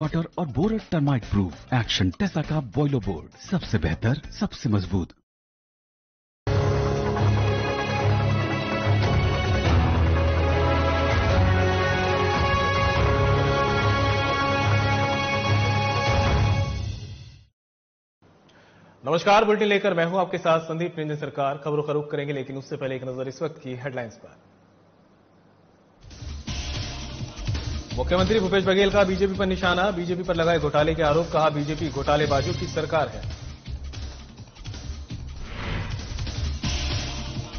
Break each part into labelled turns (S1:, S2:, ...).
S1: Water और borer termite proof action Tesa का boiler board सबसे बेहतर सबसे मजबूत।
S2: नमस्कार, बुलेटिन लेकर मैं हूं आपके साथ संदीप निंजन सरकार। खबरों का रुख करेंगे, लेकिन उससे पहले एक नजर इस वक्त की हेडलाइंस पर। मुख्यमंत्री भूपेश बघेल का बीजेपी पर निशाना, बीजेपी पर लगाए घोटाले के आरोप, कहा बीजेपी घोटालेबाजों की सरकार है।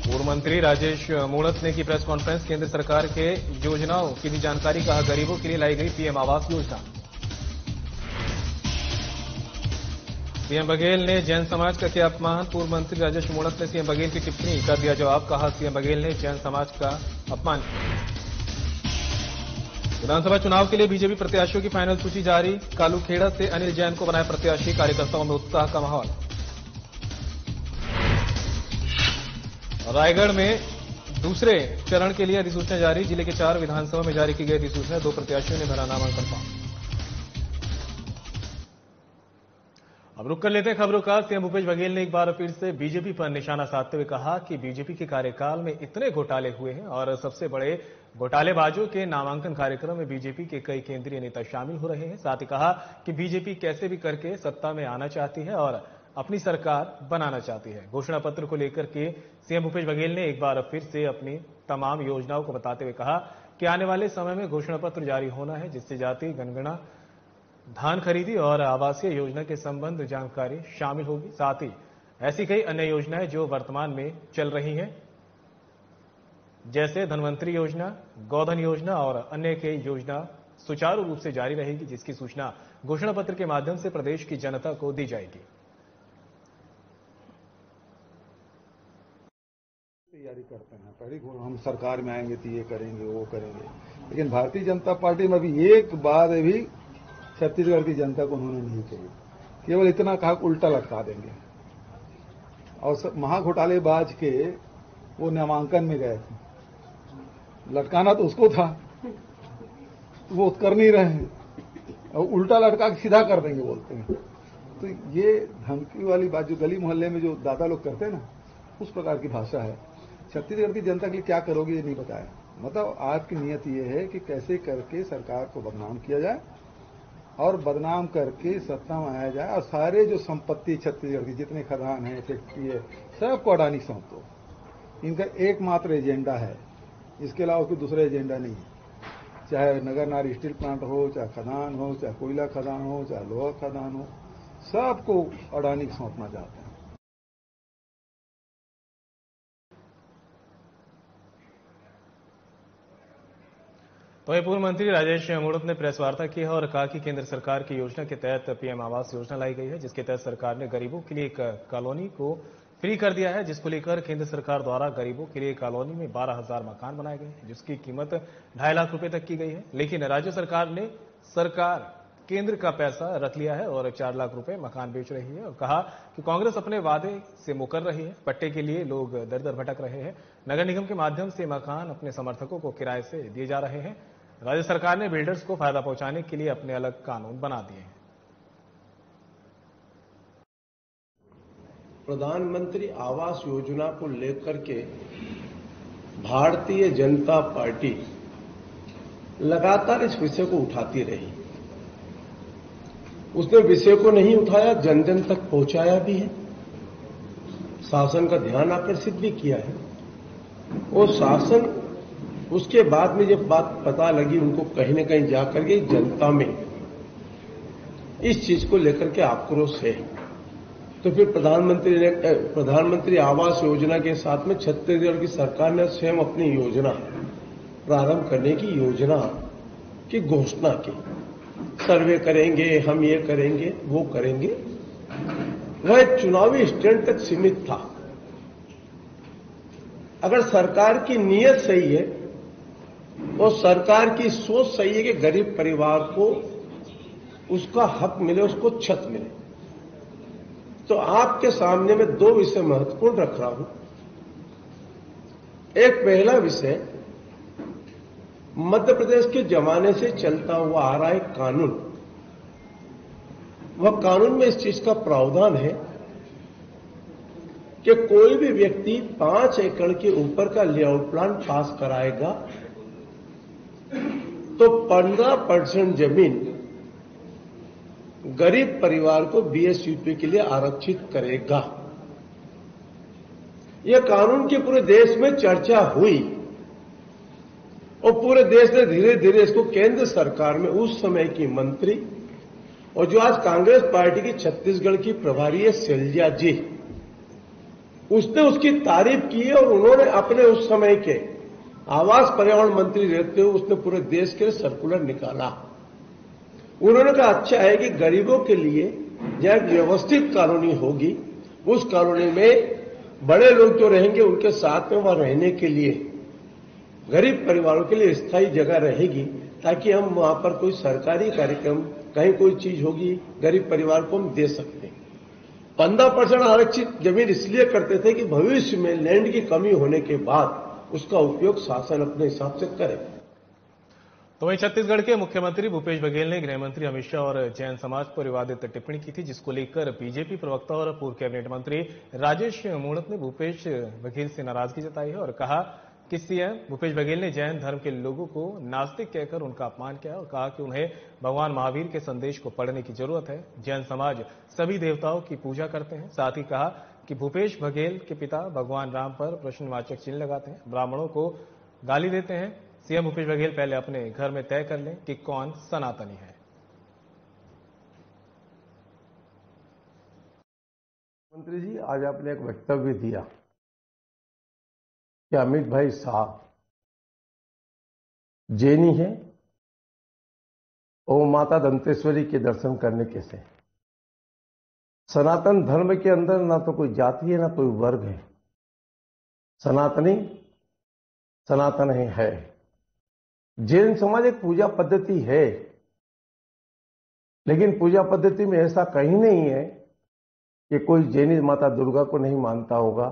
S2: पूर्व मंत्री राजेश मूणत ने की प्रेस कॉन्फ्रेंस, केंद्र सरकार के योजनाओं की दी जानकारी, कहा गरीबों के लिए लाई गई पीएम आवास योजना। सीएम बघेल ने जैन समाज का किया अपमान, पूर्व मंत्री राजेश मूणत ने सीएम बघेल की टिप्पणी का दिया जवाब, कहा सीएम बघेल ने जैन समाज का अपमान किया। विधानसभा चुनाव के लिए बीजेपी प्रत्याशियों की फाइनल सूची जारी, कालूखेड़ा से अनिल जैन को बनाया प्रत्याशी, कार्यकर्ताओं में उत्साह का माहौल। रायगढ़ में दूसरे चरण के लिए अधिसूचना जारी, जिले के 4 विधानसभा में जारी की गई अधिसूचना, 2 प्रत्याशियों ने भरा नामांकन फॉर्म। अब रुक कर लेते हैं खबरों का। सीएम भूपेश बघेल ने एक बार फिर से बीजेपी पर निशाना साधते हुए कहा कि बीजेपी के कार्यकाल में इतने घोटाले हुए हैं और सबसे बड़े घोटालेबाजों के नामांकन कार्यक्रम में बीजेपी के कई केंद्रीय नेता शामिल हो रहे हैं। साथ ही कहा कि बीजेपी कैसे भी करके सत्ता में आना चाहती है और अपनी सरकार बनाना चाहती है। घोषणा पत्र को लेकर के सीएम भूपेश बघेल ने एक बार फिर से अपनी तमाम योजनाओं को बताते हुए कहा कि आने वाले समय में घोषणा पत्र जारी होना है, जिससे जाति जनगणना, धान खरीदी और आवासीय योजना के संबंध जानकारी शामिल होगी। साथ ही ऐसी कई अन्य योजनाएं जो वर्तमान में चल रही हैं, जैसे धनवंतरी योजना, गोधन योजना और अन्य कई योजना सुचारू रूप से जारी रहेगी, जिसकी सूचना घोषणा पत्र के माध्यम से प्रदेश की जनता को दी जाएगी।
S3: तैयारी करते हैं, पहले हम सरकार में आएंगे तो ये करेंगे वो करेंगे, लेकिन भारतीय जनता पार्टी में अभी एक बात भी छत्तीसगढ़ की जनता को उन्होंने नहीं कही, केवल इतना कहा उल्टा लटका देंगे। और महाघोटालेबाज के वो नामांकन में गए थे, लटकाना तो उसको था, वो कर नहीं रहे हैं और उल्टा लटका के सीधा कर देंगे बोलते हैं। तो ये धमकी वाली बात जो गली मोहल्ले में जो दादा लोग करते हैं ना, उस प्रकार की भाषा है। छत्तीसगढ़ की जनता के लिए क्या करोगे ये नहीं बताया। मतलब आपकी नियत ये है कि कैसे करके सरकार को बदनाम किया जाए और बदनाम करके सत्ता में आया जाए और सारे जो संपत्ति छत्तीसगढ़ की जितने खदान है, फैक्ट्री है, सबको अडानी सौंप दो। इनका एकमात्र एजेंडा है, इसके अलावा कोई दूसरा एजेंडा नहीं है। चाहे नगर नार स्टील प्लांट हो, चाहे खदान हो, चाहे कोयला खदान हो, चाहे लोहा खदान हो, सबको अडानी सौंपना चाहते हैं।
S2: वहीं पूर्व मंत्री राजेश मूणत ने प्रेस वार्ता की है और कहा कि केंद्र सरकार की योजना के तहत पीएम आवास योजना लाई गई है, जिसके तहत सरकार ने गरीबों के लिए एक कॉलोनी को फ्री कर दिया है, जिसको लेकर केंद्र सरकार द्वारा गरीबों के लिए कॉलोनी में 12,000 मकान बनाए गए हैं, जिसकी कीमत 2.5 लाख रुपए तक की गई है। लेकिन राज्य सरकार ने केंद्र का पैसा रख लिया है और 4 लाख रुपए मकान बेच रही है और कहा कि कांग्रेस अपने वादे से मुकर रही है। पट्टे के लिए लोग दर दर भटक रहे हैं। नगर निगम के माध्यम से मकान अपने समर्थकों को किराए से दिए जा रहे हैं। राज्य सरकार ने बिल्डर्स को फायदा पहुंचाने के लिए अपने अलग कानून बना दिए हैं।
S4: प्रधानमंत्री आवास योजना को लेकर के भारतीय जनता पार्टी लगातार इस विषय को उठाती रही। उसने विषय को नहीं उठाया, जन जन तक पहुंचाया भी है, शासन का ध्यान आकर्षित भी किया है। और शासन उसके बाद में जब बात पता लगी उनको, कहीं न कहीं जाकर के जनता में इस चीज को लेकर के आक्रोश है, तो फिर प्रधानमंत्री आवास योजना के साथ में छत्तीसगढ़ की सरकार ने स्वयं अपनी योजना प्रारंभ करने की योजना की घोषणा की। सर्वे करेंगे, हम ये करेंगे, वो करेंगे। वह एक चुनावी स्टैंड तक सीमित था। अगर सरकार की नीयत सही है और सरकार की सोच सही है कि गरीब परिवार को उसका हक मिले, उसको छत मिले, तो आपके सामने मैं 2 विषय महत्वपूर्ण रख रहा हूं। एक पहला विषय, मध्य प्रदेश के जमाने से चलता हुआ आ रहा है कानून वह कानून में इस चीज का प्रावधान है कि कोई भी व्यक्ति 5 एकड़ के ऊपर का लेआउट प्लान पास कराएगा तो 15% जमीन गरीब परिवार को बीएसयूपी के लिए आरक्षित करेगा। यह कानून की पूरे देश में चर्चा हुई और पूरे देश ने धीरे धीरे इसको केंद्र सरकार में उस समय की मंत्री और जो आज कांग्रेस पार्टी की छत्तीसगढ़ की प्रभारी है शैलजा जी, उसने उसकी तारीफ की और उन्होंने अपने उस समय के आवास पर्यावरण मंत्री रहते हुए उसने पूरे देश के लिए सर्कुलर निकाला। उन्होंने कहा अच्छा है कि गरीबों के लिए जहां एक व्यवस्थित कॉलोनी होगी, उस कॉलोनी में बड़े लोग जो रहेंगे उनके साथ में वहां रहने के लिए गरीब परिवारों के लिए स्थायी जगह रहेगी, ताकि हम वहां पर कोई सरकारी कार्यक्रम, कहीं कोई चीज होगी, गरीब परिवार को हम दे सकते हैं। 15% आरक्षित जमीन इसलिए करते थे कि भविष्य में लैंड की कमी होने के बाद उसका उपयोग शासन अपने हिसाब से करे।
S2: तो वहीं छत्तीसगढ़ के मुख्यमंत्री भूपेश बघेल ने गृह मंत्री अमित शाह और जैन समाज पर विवादित टिप्पणी की थी, जिसको लेकर बीजेपी प्रवक्ता और पूर्व कैबिनेट मंत्री राजेश मूणत ने भूपेश बघेल से नाराजगी जताई है और कहा कि सीएम भूपेश बघेल ने जैन धर्म के लोगों को नास्तिक कहकर उनका अपमान किया और कहा कि उन्हें भगवान महावीर के संदेश को पढ़ने की जरूरत है। जैन समाज सभी देवताओं की पूजा करते हैं। साथ ही कहा कि भूपेश बघेल के पिता भगवान राम पर प्रश्नवाचक चिन्ह लगाते हैं, ब्राह्मणों को गाली देते हैं। सीएम भूपेश बघेल पहले अपने घर में तय कर लें कि कौन सनातनी है।
S4: मंत्री जी, आज आपने एक वक्तव्य दिया कि अमित भाई शाह जैनी है और माता दंतेश्वरी के दर्शन करने कैसे। सनातन धर्म के अंदर ना तो कोई जाति है ना कोई वर्ग है, सनातनी सनातन है। जैन समाज एक पूजा पद्धति है, लेकिन पूजा पद्धति में ऐसा कहीं नहीं है कि कोई जैनी माता दुर्गा को नहीं मानता होगा,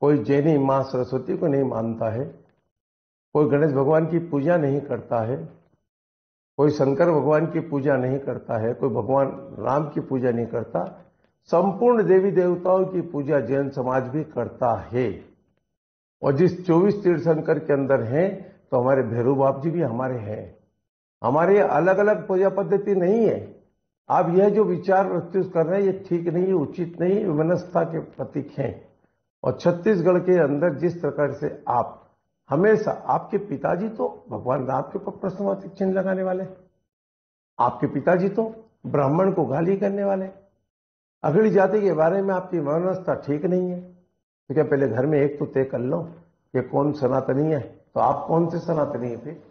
S4: कोई जैनी मां सरस्वती को नहीं मानता है, कोई गणेश भगवान की पूजा नहीं करता है, कोई शंकर भगवान की पूजा नहीं करता है, कोई भगवान राम की पूजा नहीं करता। संपूर्ण देवी देवताओं की पूजा जैन समाज भी करता है। और जिस 24 तीर्थंकर के अंदर हैं, तो हमारे भैरव बाप जी भी हमारे हैं। हमारे अलग अलग पूजा पद्धति नहीं है। आप यह जो विचार प्रस्तुत कर रहे हैं, ये ठीक नहीं है, उचित नहीं है, विमनस्था के प्रतीक हैं। और छत्तीसगढ़ के अंदर जिस प्रकार से आप हमेशा, आपके पिताजी तो भगवान राम के ऊपर प्रश्नवाचक चिन्ह लगाने वाले, आपके पिताजी तो ब्राह्मण को गाली करने वाले, अगली जाति के बारे में आपकी व्यवस्था ठीक नहीं है। तो क्या पहले घर में एक तो तय कर लो कि कौन सनातनी है, तो आप कौन से सनातनी है फिर।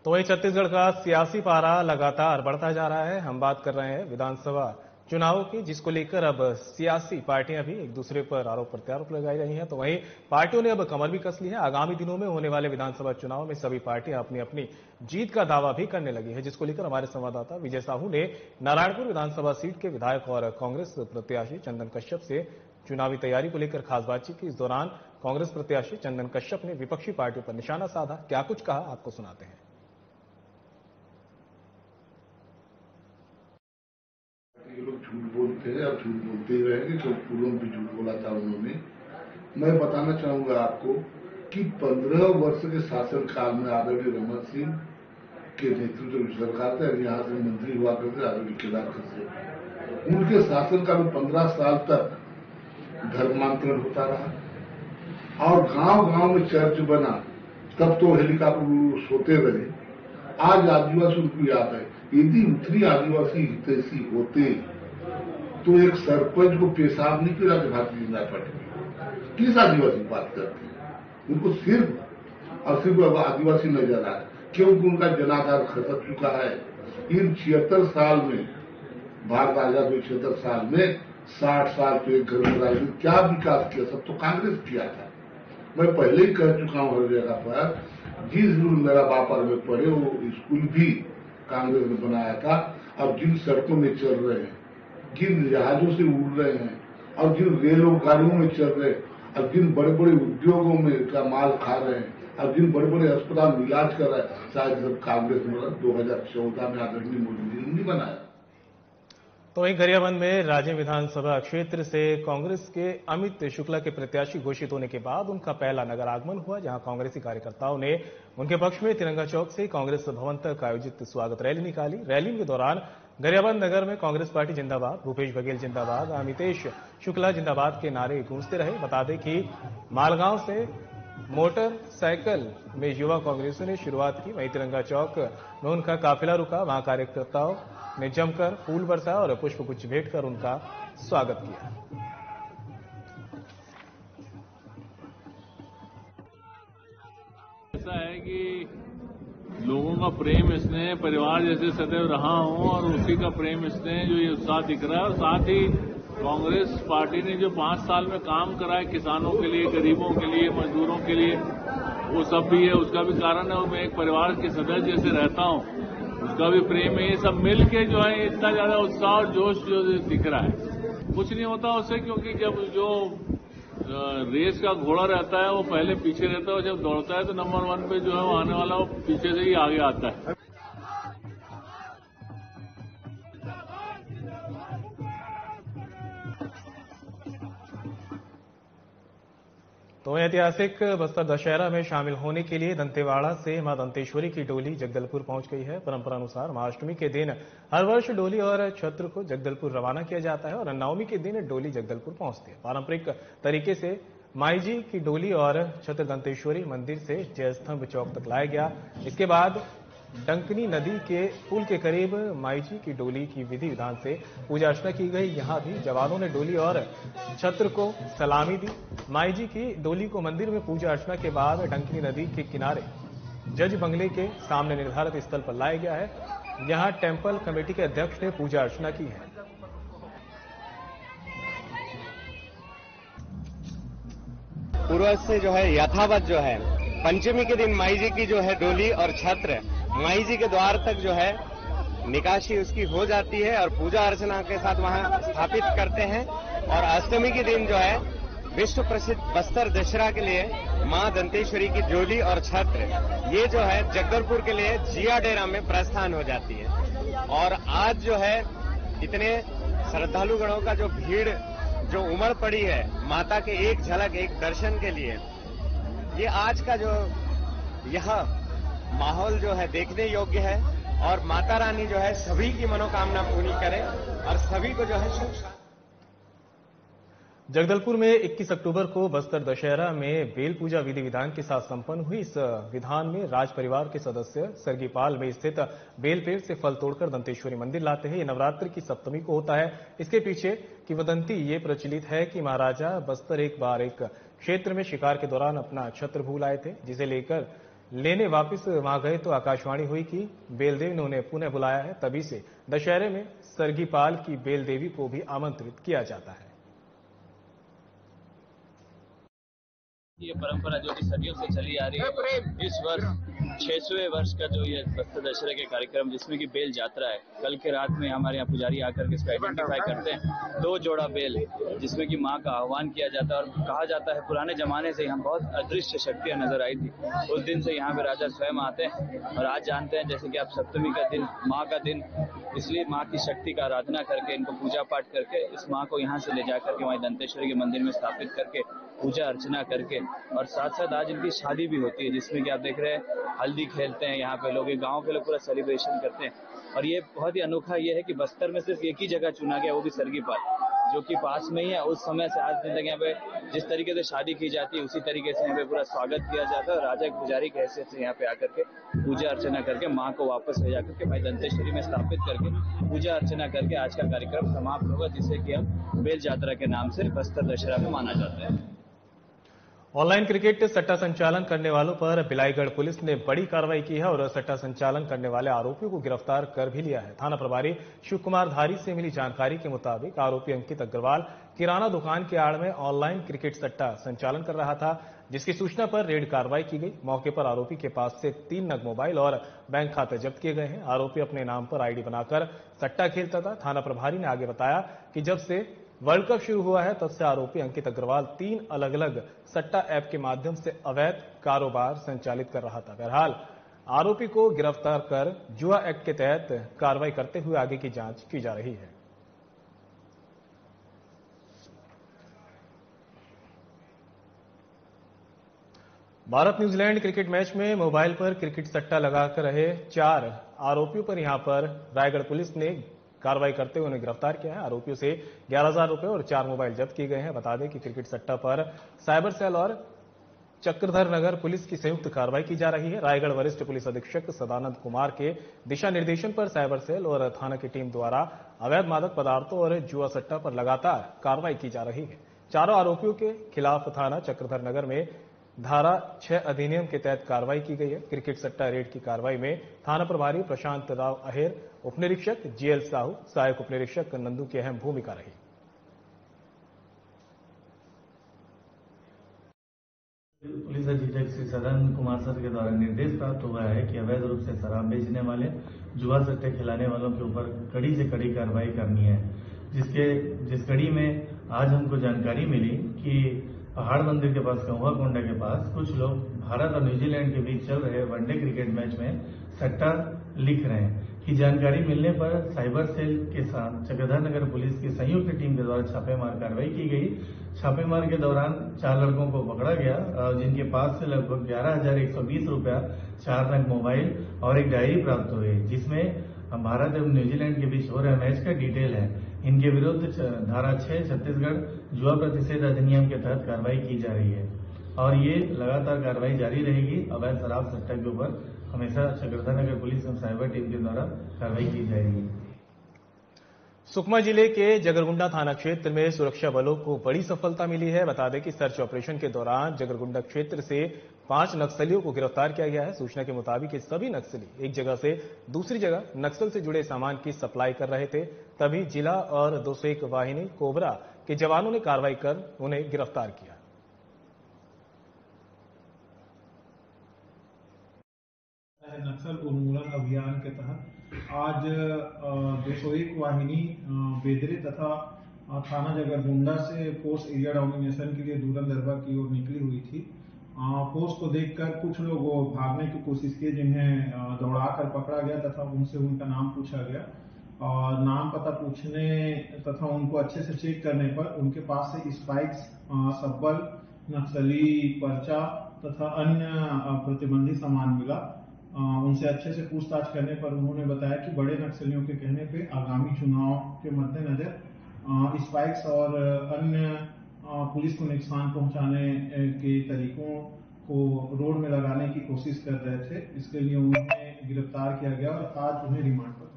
S2: तो वही छत्तीसगढ़ का सियासी पारा लगातार बढ़ता जा रहा है। हम बात कर रहे हैं विधानसभा चुनाव की, जिसको लेकर अब सियासी पार्टियां भी एक दूसरे पर आरोप प्रत्यारोप लगाई रही हैं। तो वहीं पार्टियों ने अब कमर भी कस ली है। आगामी दिनों में होने वाले विधानसभा चुनाव में सभी पार्टियां अपनी अपनी जीत का दावा भी करने लगी है, जिसको लेकर हमारे संवाददाता विजय साहू ने नारायणपुर विधानसभा सीट के विधायक और कांग्रेस प्रत्याशी चंदन कश्यप से चुनावी तैयारी को लेकर खास बातचीत की। इस दौरान कांग्रेस प्रत्याशी चंदन कश्यप ने विपक्षी पार्टियों पर निशाना साधा। क्या कुछ कहा, आपको सुनाते हैं।
S5: ये लोग झूठ बोलते हैं और झूठ बोलते ही रहेंगे, जो पूर्व में भी झूठ बोला था उन्होंने। मैं बताना चाहूंगा आपको कि 15 वर्ष के शासन काल में आदरणीय रमन सिंह के नेतृत्व में सरकार थे, यहाँ से मंत्री हुआ करते आदरणीय केदारनाथ से। उनके शासन काल में 15 साल तक धर्मांतरण होता रहा और गांव गांव में चर्च बना, तब तो हेलीकॉप्टर सोते रहे। आज आदिवासी उनको याद है, यदि उत्तरी आदिवासी हितैषी होते तो एक सरपंच को पेशाब नहीं पिला के भारतीय जनता पार्टी किस आदिवासी बात करते हैं। उनको सिर्फ और सिर्फ आदिवासी नजर आ रहा, क्योंकि उनका जनाधार खसक चुका है। इन 76 साल में, भारत आजाद हुए 76 साल में 60 साल के घर में राजनीति क्या विकास किया, सब तो कांग्रेस किया था। मैं पहले ही कह चुका हूं हर जगह पर, जिस मेरा बापर में पढ़े वो स्कूल भी कांग्रेस ने बनाया था। अब जिन सड़कों में चल रहे हैं, जिन जहाजों से उड़ रहे हैं और जिन रेलगाड़ियों में चल रहे हैं और जिन बड़े बड़े उद्योगों में का माल खा रहे हैं और जिन बड़े बड़े अस्पताल में इलाज कर रहे हैं, शायद सब कांग्रेस ने 2014 में आदरणीय मोदी जी ने नहीं बनाया।
S2: तो वहीं गरियाबंद में राजेंद्र विधानसभा क्षेत्र से कांग्रेस के अमित शुक्ला के प्रत्याशी घोषित होने के बाद उनका पहला नगर आगमन हुआ, जहां कांग्रेसी कार्यकर्ताओं ने उनके पक्ष में तिरंगा चौक से कांग्रेस भवन तक आयोजित स्वागत रैली निकाली। रैली के दौरान गरियाबंद नगर में कांग्रेस पार्टी जिंदाबाद, भूपेश बघेल जिंदाबाद, अमितेश शुक्ला जिंदाबाद के नारे गूंजते रहे। बता दें कि मालगांव से मोटरसाइकिल में युवा कांग्रेसियों ने शुरुआत की, वहीं तिरंगा चौक में उनका काफिला रुका। वहां कार्यकर्ताओं ने जमकर फूल बरसाया और पुष्पगुच्छ भेंट कर उनका स्वागत किया।
S6: ऐसा है कि लोगों का प्रेम स्नेह परिवार जैसे सदैव रहा हूं और उसी का प्रेम स्नेह जो ये उत्साह दिख रहा है। और साथ ही कांग्रेस पार्टी ने जो 5 साल में काम करा है किसानों के लिए, गरीबों के लिए, मजदूरों के लिए, वो सब भी है। उसका भी कारण है, मैं एक परिवार के सदस्य जैसे रहता हूं, उसका भी प्रेम है। ये सब मिल के जो है इतना ज्यादा उत्साह और जोश जो दिख रहा है। कुछ नहीं होता उससे, क्योंकि जब जो रेस का घोड़ा रहता है वो पहले पीछे रहता है और जब दौड़ता है तो नंबर 1 पे जो है वो आने वाला वो पीछे से ही आगे आता है।
S2: तो ऐतिहासिक बस्तर दशहरा में शामिल होने के लिए दंतेवाड़ा से मां दंतेश्वरी की डोली जगदलपुर पहुंच गई है। परंपरा अनुसार महाअष्टमी के दिन हर वर्ष डोली और छत्र को जगदलपुर रवाना किया जाता है और नवमी के दिन डोली जगदलपुर पहुंचती है। पारंपरिक तरीके से माई जी की डोली और छत्र दंतेश्वरी मंदिर से जयस्तंभ चौक तक लाया गया। इसके बाद डंकनी नदी के पुल के करीब माई जी की डोली की विधि विधान से पूजा अर्चना की गई। यहां भी जवानों ने डोली और छत्र को सलामी दी। माई जी की डोली को मंदिर में पूजा अर्चना के बाद डंकनी नदी के किनारे जज बंगले के सामने निर्धारित स्थल पर लाया गया है। यहां टेंपल कमेटी के अध्यक्ष ने पूजा अर्चना की है।
S7: पूर्वज से जो है यथावत जो है पंचमी के दिन माई जी की जो है डोली और छत्र माई जी के द्वार तक जो है निकासी उसकी हो जाती है और पूजा अर्चना के साथ वहां स्थापित करते हैं। और अष्टमी के दिन जो है विश्व प्रसिद्ध बस्तर दशहरा के लिए मां दंतेश्वरी की डोली और छत्र ये जो है जगदलपुर के लिए जिया डेरा में प्रस्थान हो जाती है। और आज जो है इतने श्रद्धालुगणों का जो भीड़ जो उमड़ पड़ी है माता के एक झलक एक दर्शन के लिए, ये आज का जो यह माहौल जो है देखने योग्य है। और माता रानी जो है सभी की मनोकामना पूरी करे और सभी को जो है सुख।
S2: जगदलपुर में 21 अक्टूबर को बस्तर दशहरा में बेल पूजा विधि विधान के साथ संपन्न हुई। इस विधान में राज परिवार के सदस्य सरगीपाल में स्थित बेल पेड़ से फल तोड़कर दंतेश्वरी मंदिर लाते हैं। ये नवरात्र की सप्तमी को होता है। इसके पीछे किंवदंती ये प्रचलित है कि महाराजा बस्तर एक बार एक क्षेत्र में शिकार के दौरान अपना छत्र भूल आए थे, जिसे लेकर लेने वापस वहां गए तो आकाशवाणी हुई कि बेलदेव ने उन्हें पुनः बुलाया है। तभी से दशहरे में सरगीपाल की बेलदेवी को भी आमंत्रित किया जाता है।
S8: ये परंपरा जो कि सदियों से चली आ रही है, इस वर्ष 600वें वर्ष का जो ये बस्तर दशहरे के कार्यक्रम जिसमें कि बेल यात्रा है। कल के रात में हमारे यहाँ पुजारी आकर के इसको आइडेंटिफाई करते हैं। 2 जोड़ा बेल जिसमें कि माँ का आह्वान किया जाता है और कहा जाता है पुराने जमाने से यहाँ बहुत अदृश्य शक्तियां नजर आई थी। उस दिन से यहाँ पे राजा स्वयं आते हैं और आज जानते हैं जैसे कि आप सप्तमी का दिन माँ का दिन, इसलिए माँ की शक्ति का आराधना करके इनको पूजा पाठ करके इस माँ को यहाँ से ले जाकर के वहीं दंतेश्वरी के मंदिर में स्थापित करके पूजा अर्चना करके और साथ साथ आज इनकी शादी भी होती है जिसमें कि आप देख रहे हैं हल्दी खेलते हैं यहाँ पे लोग, गांव के लोग पूरा सेलिब्रेशन करते हैं। और ये बहुत ही अनोखा ये है कि बस्तर में सिर्फ एक ही जगह चुना गया, वो भी सरगीपाल जो कि पास में ही है। उस समय से आज दिन तक यहाँ पे जिस तरीके से शादी की जाती है उसी तरीके से यहाँ पे पूरा स्वागत किया जाता है और राजा पुजारी की हैसियत से यहाँ पे आकर के पूजा अर्चना करके माँ को वापस ले जाकर के भाई दंतेश्वरी में स्थापित करके पूजा अर्चना करके आज का कार्यक्रम समाप्त होगा, जिसे कि हम बेल यात्रा के नाम से बस्तर दशहरा में माना जाता है।
S2: ऑनलाइन क्रिकेट सट्टा संचालन करने वालों पर बिलाईगढ़ पुलिस ने बड़ी कार्रवाई की है और सट्टा संचालन करने वाले आरोपियों को गिरफ्तार कर भी लिया है। थाना प्रभारी शिव कुमार धारी से मिली जानकारी के मुताबिक आरोपी अंकित अग्रवाल किराना दुकान के आड़ में ऑनलाइन क्रिकेट सट्टा संचालन कर रहा था, जिसकी सूचना पर रेड कार्रवाई की गई। मौके पर आरोपी के पास से 3 नग मोबाइल और बैंक खाते जब्त किए गए हैं। आरोपी अपने नाम पर आईडी बनाकर सट्टा खेलता था। थाना प्रभारी ने आगे बताया कि जब से वर्ल्ड कप शुरू हुआ है तब से आरोपी अंकित अग्रवाल 3 अलग अलग सट्टा ऐप के माध्यम से अवैध कारोबार संचालित कर रहा था। बहरहाल आरोपी को गिरफ्तार कर जुआ एक्ट के तहत कार्रवाई करते हुए आगे की जांच की जा रही है। भारत न्यूजीलैंड क्रिकेट मैच में मोबाइल पर क्रिकेट सट्टा लगाकर रहे 4 आरोपियों पर यहां पर रायगढ़ पुलिस ने कार्रवाई करते हुए उन्हें गिरफ्तार किया है। आरोपियों से 11,000 रुपए और 4 मोबाइल जब्त किए गए हैं। बता दें कि क्रिकेट सट्टा पर साइबर सेल और चक्रधर नगर पुलिस की संयुक्त कार्रवाई की जा रही है। रायगढ़ वरिष्ठ पुलिस अधीक्षक सदानंद कुमार के दिशा निर्देशन पर साइबर सेल और थाना की टीम द्वारा अवैध मादक पदार्थों और जुआ सट्टा पर लगातार कार्रवाई की जा रही है। चारों आरोपियों के खिलाफ थाना चक्रधर नगर में धारा 6 अधिनियम के तहत कार्रवाई की गई है। क्रिकेट सट्टा रेड की कार्रवाई में थाना प्रभारी प्रशांत राव अहेर, उपनिरीक्षक जीएल साहू, सहायक उपनिरीक्षक नंदू की अहम भूमिका रही।
S9: पुलिस अधीक्षक श्री सदानंद कुमार सर के द्वारा निर्देश प्राप्त हुआ है कि अवैध रूप से शराब बेचने वाले, जुआ सट्टे खिलाने वालों के ऊपर कड़ी से कड़ी कार्रवाई करनी है। जिस कड़ी में आज हमको जानकारी मिली कि पहाड़ मंदिर के पास, कौवा कोंडा के पास कुछ लोग भारत और न्यूजीलैंड के बीच चल रहे वनडे क्रिकेट मैच में सट्टा लिख रहे हैं कि जानकारी मिलने पर साइबर सेल के साथ चक्रधर नगर पुलिस की संयुक्त टीम के द्वारा छापेमार कार्रवाई की गई। छापेमार के दौरान 4 लड़कों को पकड़ा गया, जिनके पास से लगभग 11,120 रुपया, 4 नग मोबाइल और एक डायरी प्राप्त हुई, जिसमें भारत एवं न्यूजीलैंड के बीच हो रहे मैच का डिटेल है। इनके विरुद्ध धारा 6 छत्तीसगढ़ जुआ प्रतिषेध अधिनियम के तहत कार्रवाई की जा रही है और ये लगातार कार्रवाई जारी रहेगी। अवैध शराब सट्टा के ऊपर हमेशा चक्रधर नगर पुलिस एवं साइबर टीम के द्वारा कार्रवाई की जाएगी।
S2: सुकमा जिले के जगरगुंडा थाना क्षेत्र में सुरक्षा बलों को बड़ी सफलता मिली है। बता दें कि सर्च ऑपरेशन के दौरान जगरगुंडा क्षेत्र से 5 नक्सलियों को गिरफ्तार किया गया है। सूचना के मुताबिक ये सभी नक्सली एक जगह से दूसरी जगह नक्सल से जुड़े सामान की सप्लाई कर रहे थे। तभी जिला और 201 वाहिनी कोबरा के जवानों ने कार्रवाई कर उन्हें गिरफ्तार किया।
S10: नक्सल उन्मूलन अभियान के तहत आज 201 वाहिनी बेदरे तथा थाना जगरगुंडा से फोर्स एरिया डोमिनेशन के लिए दूरंदरबा की ओर निकली हुई थी। फोर्स को देखकर कुछ लोग भागने की कोशिश की, जिन्हें दौड़ाकर पकड़ा गया तथा उनसे उनका नाम पूछा गया। और नाम पता पूछने तथा उनको अच्छे से चेक करने पर उनके पास से स्पाइक्स, सब्बल, नक्सली पर्चा तथा अन्य प्रतिबंधित सामान मिला। उनसे अच्छे से पूछताछ करने पर उन्होंने बताया कि बड़े नक्सलियों के कहने पे आगामी चुनाव के मद्देनजर स्पाइक्स और अन्य पुलिस को नुकसान पहुंचाने के तरीकों को रोड में लगाने की कोशिश कर रहे थे। इसके लिए उन्हें गिरफ्तार किया गया और आज उन्हें रिमांड पर।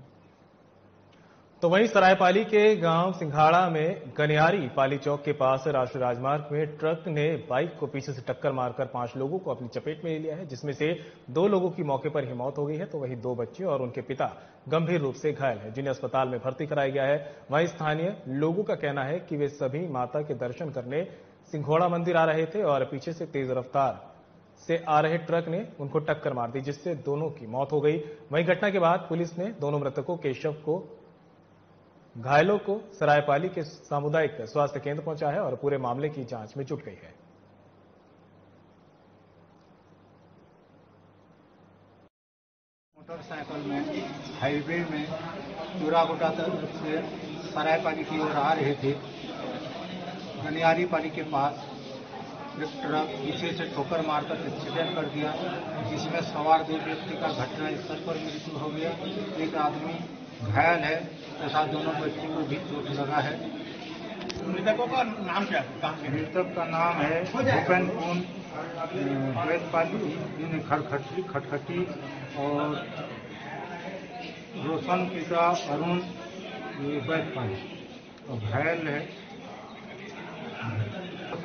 S2: तो वहीं सरायपाली के गांव सिंघाड़ा में गनियारी पाली चौक के पास राष्ट्रीय राजमार्ग में ट्रक ने बाइक को पीछे से टक्कर मारकर 5 लोगों को अपनी चपेट में ले लिया है, जिसमें से 2 लोगों की मौके पर ही मौत हो गई है। तो वहीं 2 बच्चे और उनके पिता गंभीर रूप से घायल हैं, जिन्हें अस्पताल में भर्ती कराया गया है। वहीं स्थानीय लोगों का कहना है कि वे सभी माता के दर्शन करने सिंघोड़ा मंदिर आ रहे थे और पीछे से तेज रफ्तार से आ रहे ट्रक ने उनको टक्कर मार दी, जिससे दोनों की मौत हो गई। वहीं घटना के बाद पुलिस ने दोनों मृतकों के शव को, घायलों को सरायपाली के सामुदायिक स्वास्थ्य केंद्र पहुंचा है और पूरे मामले की जांच में जुट गई है।
S11: मोटरसाइकिल में हाईवे में चूरागोटा तरफ से सरायपाली की ओर आ रहे थे। गनियारी पाली के पास एक ट्रक पीछे से ठोकर मारकर एक्सीडेंट कर दिया, जिसमें सवार 2 व्यक्ति का घटनास्थल पर मृत्यु हो गया। एक आदमी घायल है तथा दोनों बच्चों को भी चोट लगा है।
S10: मृतकों का नाम क्या है?
S11: मृतक का नाम है भूपेन कुंड वैदपाली, खटखटी और रोशन पिता अरुण वैदपाली और घायल है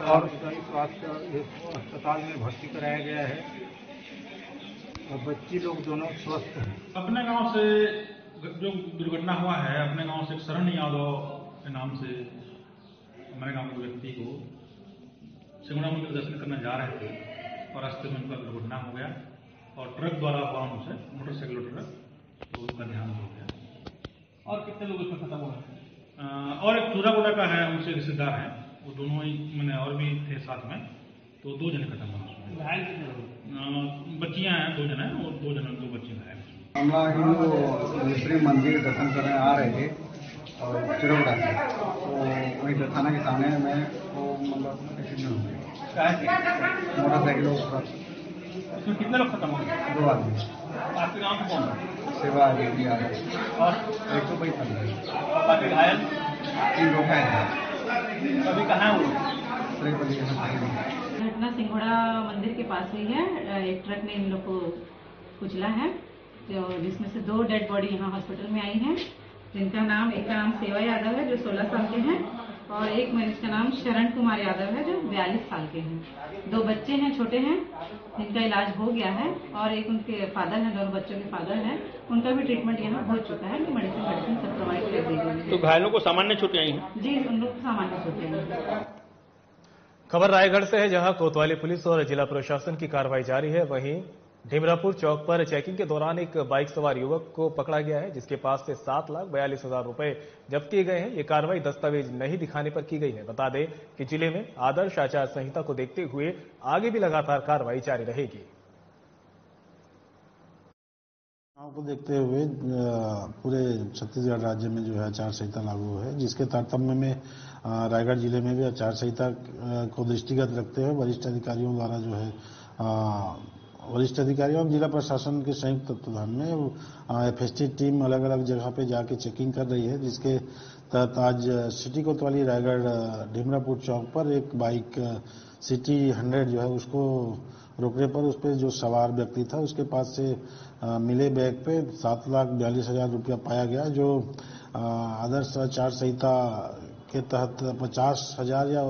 S11: और स्वास्थ्य अस्पताल में भर्ती कराया गया है और बच्ची लोग दोनों स्वस्थ हैं।
S10: अपने गांव से जो दुर्घटना हुआ है, अपने गांव से शरण यादव के नाम से हमारे गांव के व्यक्ति को सिंघोड़ा मंदिर दर्शन करने जा रहे थे और रास्ते में उनका दुर्घटना हो गया और ट्रक द्वारा हुआ उनसे, मोटरसाइकिल ट्रक, तो उनका देहांत हो गया। और कितने लोग इसमें खत्म हुए? और एक चूरागोड़ा का है, उनसे रिश्तेदार हैं, वो दोनों ही मैंने और भी थे साथ में, तो 2 जने खत्म हुए। घायल कितने लोग? बच्चियां हैं 2 जने और 2 बच्चे घायल।
S11: हम लोग श्री मंदिर दर्शन करने आ रहे थे और चूरागोड़ा से, तो वहीं थाना के सामने में वो मतलब एक्सीडेंट हो गया। मोटरसाइकिलों पर
S12: इसमें कितने लोग खत्म हो गए?
S11: 2 आदमी।
S12: आपके गाँव में कौन है?
S11: सेवा देवी आ गई
S12: और
S11: एक तो भाई फल गई,
S12: बाकी घायल
S11: 3 लोग हैं।
S12: अभी कहाँ है वो?
S13: घटना सिंघोड़ा मंदिर के पास हुई है। एक ट्रक ने इन लोग को कुचला है, तो जिसमें से 2 डेड बॉडी यहाँ हॉस्पिटल में आई हैं, जिनका नाम, एक का नाम सेवा यादव है जो 16 साल के हैं, और एक मरीज का नाम शरण कुमार यादव है जो 42 साल के हैं। 2 बच्चे हैं, छोटे हैं, जिनका इलाज हो गया है, और एक उनके फादर हैं, दोनों बच्चों के फादर हैं, उनका भी ट्रीटमेंट यहाँ हो चुका है। मेडिसिन सब प्रोवाइड कर दी गई है।
S12: तो घायलों को सामान्य चोटें आई हैं?
S13: जी, उन लोग को सामान्य चोटें हैं।
S2: खबर रायगढ़ से है, जहां कोतवाली पुलिस और जिला प्रशासन की कार्रवाई जारी है। वहीं ढिमरापुर चौक पर चेकिंग के दौरान एक बाइक सवार युवक को पकड़ा गया है, जिसके पास से 7,42,000 रुपए जब्त किए गए हैं। ये कार्रवाई दस्तावेज नहीं दिखाने पर की गई है। बता दें कि जिले में आदर्श आचार संहिता को देखते हुए आगे भी लगातार कार्रवाई जारी रहेगी।
S14: को देखते हुए पूरे छत्तीसगढ़ राज्य में जो है आचार संहिता लागू है, जिसके तारतम्य में रायगढ़ जिले में भी आचार संहिता को दृष्टिगत रखते हुए वरिष्ठ अधिकारियों द्वारा जो है वरिष्ठ अधिकारियों और जिला प्रशासन के संयुक्त तत्वाधान में एफएसटी टीम अलग अलग जगह पे जाके चेकिंग कर रही है, जिसके तहत आज सिटी कोतवाली रायगढ़ ढिमरापुर चौक पर एक बाइक सिटी 100 जो है उसको रोकने पर उस पर जो सवार व्यक्ति था उसके पास से मिले बैग पे 7,42,000 रुपया पाया गया, जो आदर्श आचार संहिता के तहत 50,000 या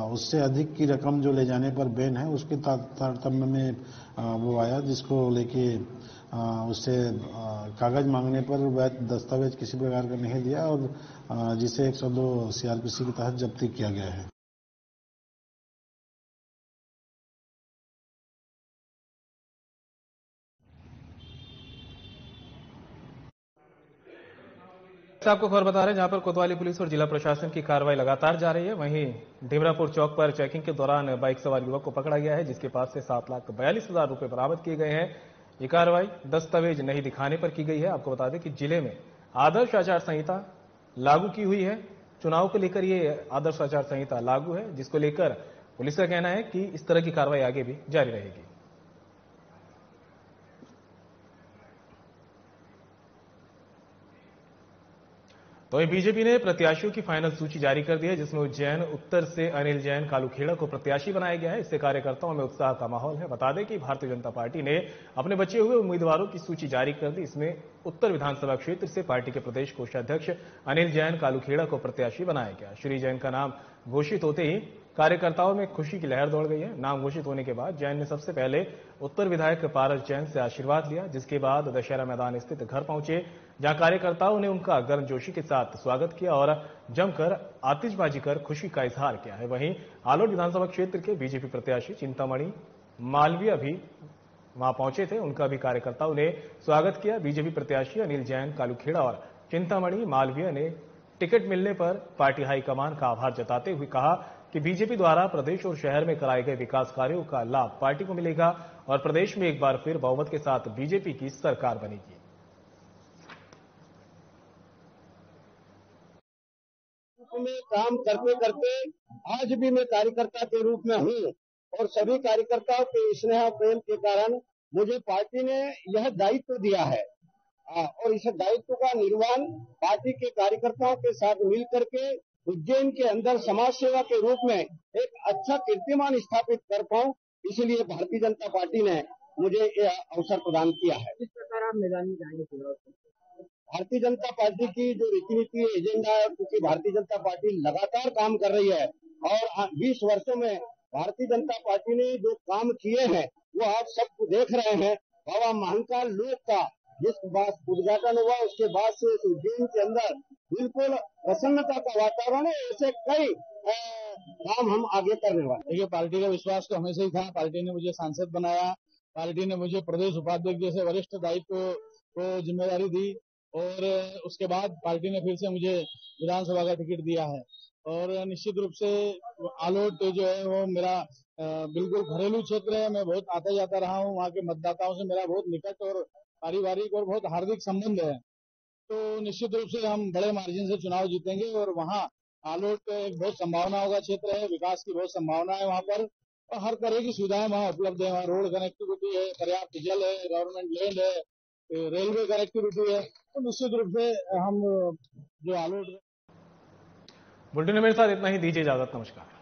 S14: उससे अधिक की रकम जो ले जाने पर बैन है उसके तारतम्य में वो आया, जिसको लेके उससे कागज मांगने पर वैध दस्तावेज किसी प्रकार का नहीं दिया और जिसे 102 सीआरपीसी के तहत जब्ती किया गया है।
S2: आपको खबर बता रहे हैं, जहां पर कोतवाली पुलिस और जिला प्रशासन की कार्रवाई लगातार जारी है। वहीं ढिमरापुर चौक पर चेकिंग के दौरान बाइक सवार युवक को पकड़ा गया है, जिसके पास से 7,42,000 रुपए बरामद किए गए हैं। ये कार्रवाई दस्तावेज नहीं दिखाने पर की गई है। आपको बता दें कि जिले में आदर्श आचार संहिता लागू की हुई है। चुनाव को लेकर ये आदर्श आचार संहिता लागू है, जिसको लेकर पुलिस का कहना है कि इस तरह की कार्रवाई आगे भी जारी रहेगी। तो बीजेपी ने प्रत्याशियों की फाइनल सूची जारी कर दी है, जिसमें उज्जैन उत्तर से अनिल जैन कालूखेड़ा को प्रत्याशी बनाया गया है। इससे कार्यकर्ताओं में उत्साह का माहौल है। बता दें कि भारतीय जनता पार्टी ने अपने बचे हुए उम्मीदवारों की सूची जारी कर दी। इसमें उत्तर विधानसभा क्षेत्र से पार्टी के प्रदेश कोषाध्यक्ष अनिल जैन कालूखेड़ा को प्रत्याशी बनाया गया। श्री जैन का नाम घोषित होते ही कार्यकर्ताओं में खुशी की लहर दौड़ गई है। नाम घोषित होने के बाद जैन ने सबसे पहले उत्तर विधायक पारस जैन से आशीर्वाद लिया, जिसके बाद दशहरा मैदान स्थित घर पहुंचे, जहां कार्यकर्ताओं ने उनका गर्मजोशी के साथ स्वागत किया और जमकर आतिशबाजी कर खुशी का इजहार किया है। वहीं आलोट विधानसभा क्षेत्र के बीजेपी प्रत्याशी चिंतामणि मालवीय भी वहां पहुंचे थे, उनका भी कार्यकर्ताओं ने स्वागत किया। बीजेपी प्रत्याशी अनिल जैन कालूखेड़ा और चिंतामणि मालवीय ने टिकट मिलने पर पार्टी हाईकमान का आभार जताते हुए कहा कि बीजेपी द्वारा प्रदेश और शहर में कराए गए विकास कार्यों का लाभ पार्टी को मिलेगा और प्रदेश में एक बार फिर बहुमत के साथ बीजेपी की सरकार बनेगी।
S15: में काम करते करते आज भी मैं कार्यकर्ता के रूप में हूं और सभी कार्यकर्ताओं के स्नेह और प्रेम के कारण मुझे पार्टी ने यह दायित्व दिया है और इस दायित्व का निर्वहन पार्टी के कार्यकर्ताओं के साथ मिल करके उज्जैन के अंदर समाज सेवा के रूप में एक अच्छा कीर्तिमान स्थापित कर पाऊं, इसलिए भारतीय जनता पार्टी ने मुझे यह अवसर प्रदान किया है। इस प्रकार आप मैदान में जाएंगे चुनाव से? भारतीय जनता पार्टी की जो रीति एजेंडा है, क्योंकि भारतीय जनता पार्टी लगातार काम कर रही है और 20 वर्षों में भारतीय जनता पार्टी ने जो काम किए हैं वो आप सब देख रहे हैं। बाबा महंकाल लोक का जिस बात उद्घाटन हुआ उसके बाद से उज्जैन के अंदर बिल्कुल प्रसन्नता का वातावरण है। ऐसे कई काम हम आगे करने वाले।
S16: देखिए, पार्टी का विश्वास तो हमेशा ही था। पार्टी ने मुझे सांसद बनाया, पार्टी ने मुझे प्रदेश उपाध्यक्ष जैसे वरिष्ठ दायित्व को जिम्मेदारी दी और उसके बाद पार्टी ने फिर से मुझे विधानसभा का टिकट दिया है और निश्चित रूप से आलोट जो है वो मेरा बिल्कुल घरेलू क्षेत्र है। मैं बहुत आता जाता रहा हूँ, वहाँ के मतदाताओं से मेरा बहुत निकट और पारिवारिक और बहुत हार्दिक संबंध है। तो निश्चित रूप से हम बड़े मार्जिन से चुनाव जीतेंगे और वहाँ आलोट एक बहुत संभावनाओं का क्षेत्र है, विकास की बहुत संभावना है वहाँ पर और हर तरह की सुविधाएं वहाँ उपलब्ध है। वहाँ रोड कनेक्टिविटी है, पर्याप्त जल है, गवर्नमेंट लैंड है, रेलवे कनेक्टिविटी है। तो निश्चित रूप से हम जो आलोट
S2: बुलेटिन में मेरे साथ इतना ही, दीजिए इजाजत, नमस्कार।